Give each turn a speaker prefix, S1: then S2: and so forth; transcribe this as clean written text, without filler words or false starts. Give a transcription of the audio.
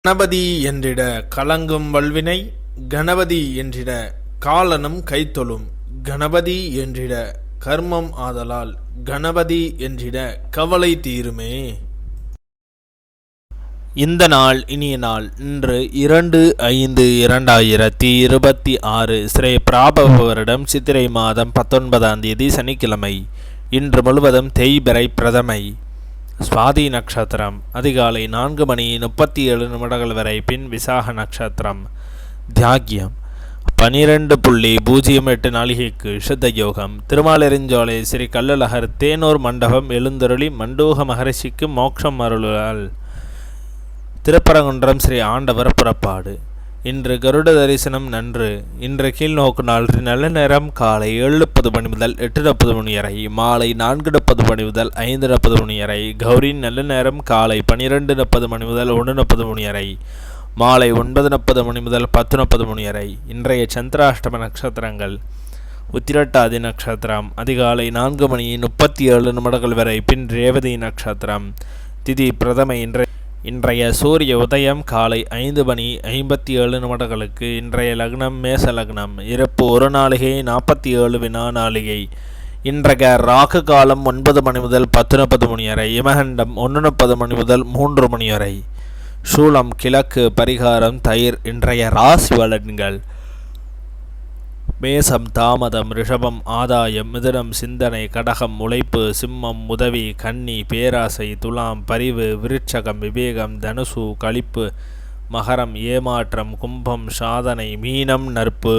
S1: கணபதி என்றிட கலங்கும் வல்வினை, கணபதி என்றிட காலனும் கைத்தொழும், கணபதி என்றிட கர்மம் ஆதலால், கணபதி என்றிட கவலை தீருமே. இந்த நாள் இனிய நாள். இன்று 2/5/2026 ஸ்ரீ பிராபவ வருடம் சித்திரை மாதம் 19ஆம் தேதி சனிக்கிழமை. இன்று முழுவதும் தேய்பிறை பிரதமை. சுவாதி நட்சத்திரம் அதிகாலை 4:37 வரை, பின் விசாக நட்சத்திரம். தியாகியம் 12:08 நாளிகைக்கு சித்த யோகம். திருமாலிருஞ்சோலை ஸ்ரீ கள்ளழகர் தேனூர் மண்டபம் எழுந்தருளி மண்டூக மகரிஷிக்கு மோட்சம் அருளால் திருப்பரங்குன்றம் ஸ்ரீ ஆண்டவர் புறப்பாடு. இன்று கருட தரிசனம் நன்று. இன்று கீழ்நோக்கு நாள் நல்ல நேரம் காலை 7:30 முதல் 8:30 வரை, மாலை 4:30 முதல் 5:30 வரை. கௌரி நல்ல நேரம் காலை 12:30 முதல் 1:30 வரை, மாலை 9:30 முதல் 10:30 வரை. இன்றைய சந்திராஷ்டம நட்சத்திரங்கள்: உத்திரட்டாதி நட்சத்திரம் அதிகாலை 4:37 வரை, பின் ரேவதி நட்சத்திரம். திதி பிரதமை. இன்றைய சூரிய உதயம் காலை 5:57 இன்றைய லக்னம் மேச லக்னம். இறப்பு 1 நாளிகை 47 வினா நாளிகை. இன்றைய ராகு காலம் 9 முதல் 10:30 வரை, இமகண்டம் 1:30 முதல் 3 வரை. சூலம் கிழக்கு. பரிகாரம் தயிர். இன்றைய ராசி பலன்கள்: மேசம் தாமதம், ரிஷபம் ஆதாயம், மிதுனம் சிந்தனை, கடகம் உழைப்பு, சிம்மம் உதவி, கன்னி பேராசை, துலாம் பரிவு, விருட்சகம் விவேகம், தனுசு களிப்பு, மகரம் ஏமாற்றம், கும்பம் சாதனை, மீனம் நற்பு.